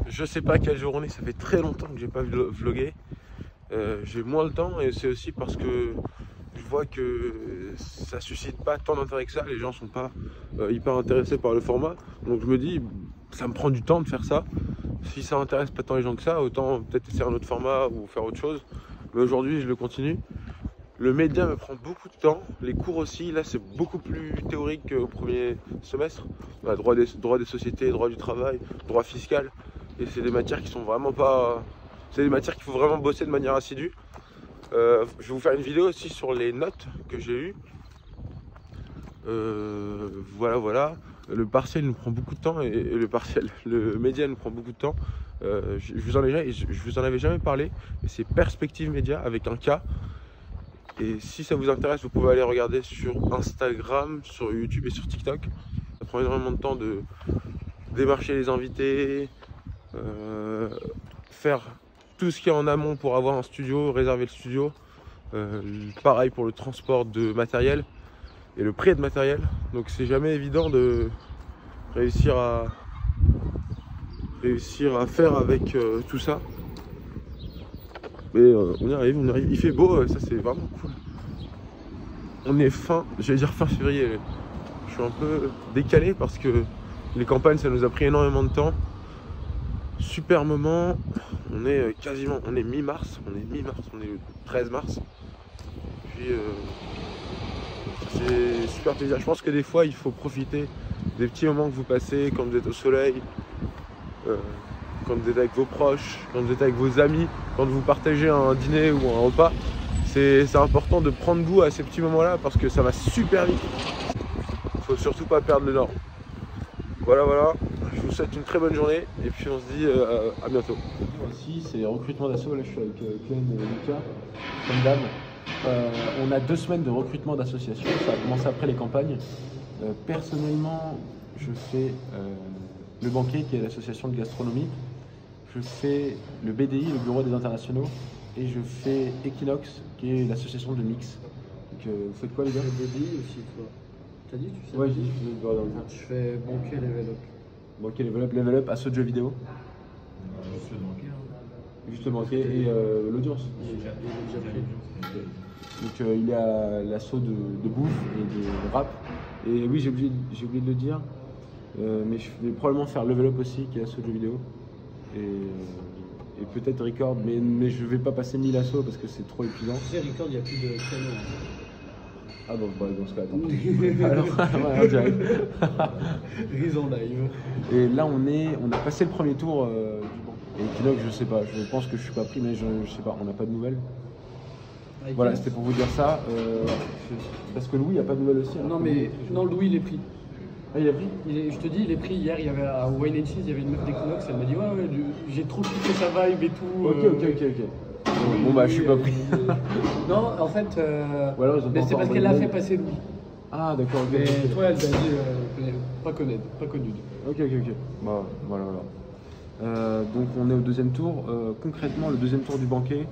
Je sais pas quelle journée, ça fait très longtemps que j'ai pas vlogué. J'ai moins le temps et c'est aussi parce que je vois que ça suscite pas tant d'intérêt que ça. Les gens sont pas hyper intéressés par le format. Donc je me dis, ça me prend du temps de faire ça. Si ça intéresse pas tant les gens que ça, autant peut-être essayer un autre format ou faire autre chose. Mais aujourd'hui, je le continue. Le média me prend beaucoup de temps, les cours aussi, là c'est beaucoup plus théorique qu'au premier semestre. On a droit des sociétés, droit du travail, droit fiscal. Et c'est des matières qui sont vraiment pas... C'est des matières qu'il faut vraiment bosser de manière assidue. Je vais vous faire une vidéo aussi sur les notes que j'ai eues. Voilà. Le partiel nous prend beaucoup de temps et le média nous prend beaucoup de temps. Je vous en avais jamais parlé, mais c'est Perspective Média avec un K. Et si ça vous intéresse, vous pouvez aller regarder sur Instagram, sur YouTube et sur TikTok. Ça prend énormément de temps de démarcher les invités, faire tout ce qu'il y a en amont pour avoir un studio, réserver le studio. Pareil pour le transport de matériel et le prêt de matériel. Donc c'est jamais évident de réussir à faire avec tout ça. Mais on y arrive. Il fait beau, ça c'est vraiment cool. On est j'allais dire fin février. Je suis un peu décalé parce que les campagnes ça nous a pris énormément de temps. Super moment. On est mi-mars. On est le 13 mars. Puis c'est super plaisir. Je pense que des fois il faut profiter des petits moments que vous passez quand vous êtes au soleil. Quand vous êtes avec vos proches, quand vous êtes avec vos amis, quand vous partagez un dîner ou un repas, c'est important de prendre goût à ces petits moments-là parce que ça va super vite. Il faut surtout pas perdre le nord. Voilà, je vous souhaite une très bonne journée et puis on se dit à bientôt. Ici c'est recrutement d'assaut, là je suis avec Clem et Lucas, comme d'hab. On a 2 semaines de recrutement d'association, ça a commencé après les campagnes. Personnellement, je fais le banquet qui est l'association de gastronomie. Je fais le BDI, le bureau des internationaux, et je fais Equinox, qui est l'association de mix. Donc, vous faites quoi les gars? Le BDI aussi, toi. T'as dit tu fais? Ouais, je fais le bureau des internationaux. Je fais banquet level up. Banquet level up, assaut de jeux vidéo. Juste le banquet. Juste le banquet et l'audience. Il est déjà pris. Donc il y a l'assaut de bouffe et de rap. Et oui, j'ai oublié de le dire, mais je vais probablement faire level up aussi, qui est l'assaut de jeux vidéo. Et peut-être record, mais je vais pas passer 1000 assauts parce que c'est trop épuisant. Tu sais, record, il n'y a plus de créneaux. Ah bon, dans ce cas, attends. Alors, ouais, en direct. Rise en live. Et là, on a passé le premier tour du banc. Et Equinox, je sais pas, je pense que je suis pas pris, mais je sais pas, on n'a pas de nouvelles. Voilà, c'était pour vous dire ça. Parce que Louis, il n'y a pas de nouvelles aussi. Non, mais non, Louis, il est pris. Ah, il est pris? Je te dis, il est pris. Hier, il y avait à Wine & Cheese, il y avait une meuf d'Equinox, elle m'a dit ouais, j'ai trop kiffé sa vibe et tout. Ok. Bon bah je suis pas pris. Non, en fait, mais c'est parce qu'elle l'a fait passer Louis. Ah d'accord. Mais toi, elle t'a dit pas connu. Ok. Bah voilà. Donc on est au deuxième tour. Concrètement, le deuxième tour du banquet,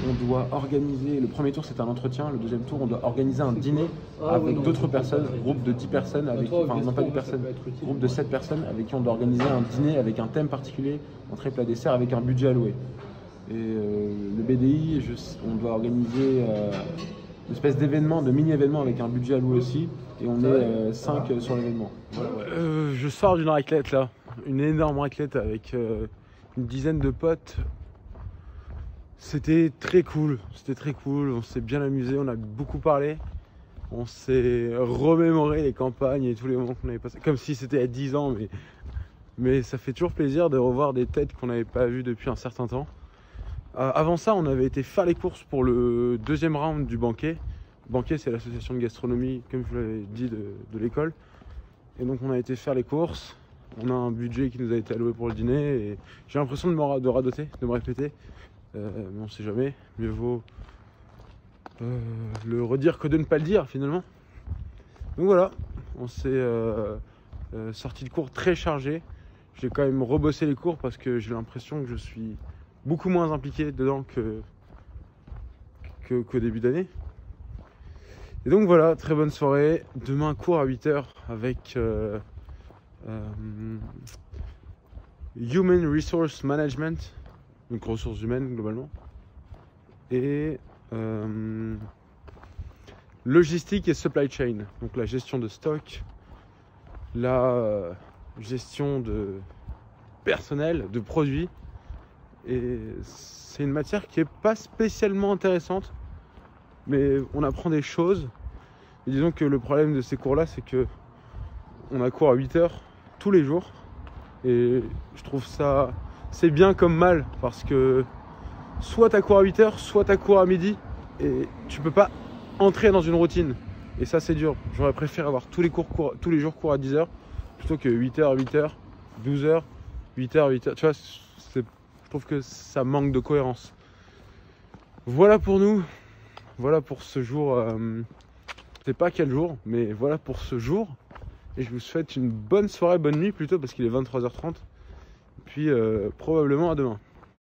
on doit organiser. Le premier tour c'était un entretien. Le deuxième tour, on doit organiser un dîner avec d'autres personnes, groupe de 10 personnes, non pas 10 personnes, groupe de 7 personnes avec qui on doit organiser un dîner avec un thème particulier, entrée plat dessert avec un budget alloué. Et le BDI, on doit organiser une espèce d'événement, de mini-événement avec un budget alloué aussi. Et on est 5 sur l'événement. Voilà. Je sors d'une raclette là, une énorme raclette avec une dizaine de potes. C'était très cool, on s'est bien amusé, on a beaucoup parlé. On s'est remémoré les campagnes et tous les moments qu'on avait passés, comme si c'était il y a 10 ans, mais ça fait toujours plaisir de revoir des têtes qu'on n'avait pas vues depuis un certain temps. Avant ça, on avait été faire les courses pour le deuxième round du banquet. Le banquet, c'est l'association de gastronomie, comme je vous l'avais dit, de l'école. Et donc on a été faire les courses. On a un budget qui nous a été alloué pour le dîner. Et j'ai l'impression de radoter, de me répéter. Mais on sait jamais. Mieux vaut le redire que de ne pas le dire finalement. Donc voilà, on s'est sorti de cours très chargé. J'ai quand même rebossé les cours parce que j'ai l'impression que je suis beaucoup moins impliqué dedans qu'au début d'année. Et donc voilà, très bonne soirée. Demain cours à 8 h avec Human Resource Management, donc ressources humaines globalement, et logistique et supply chain, donc la gestion de stock, la gestion de personnel, de produits. Et c'est une matière qui est pas spécialement intéressante, mais on apprend des choses. Et disons que le problème de ces cours-là, c'est que on a cours à 8 heures tous les jours. Et je trouve ça, c'est bien comme mal, parce que soit t'as cours à 8 heures, soit t'as cours à midi, et tu peux pas entrer dans une routine. Et ça, c'est dur. J'aurais préféré avoir tous les jours cours à 10 heures, plutôt que 8 heures, 8 heures, 12 heures, 8 heures, 8 heures. Tu vois, je trouve que ça manque de cohérence. Voilà pour nous. Voilà pour ce jour. Je sais pas quel jour, mais voilà pour ce jour. Et je vous souhaite une bonne soirée, bonne nuit plutôt, parce qu'il est 23h30. Puis probablement à demain.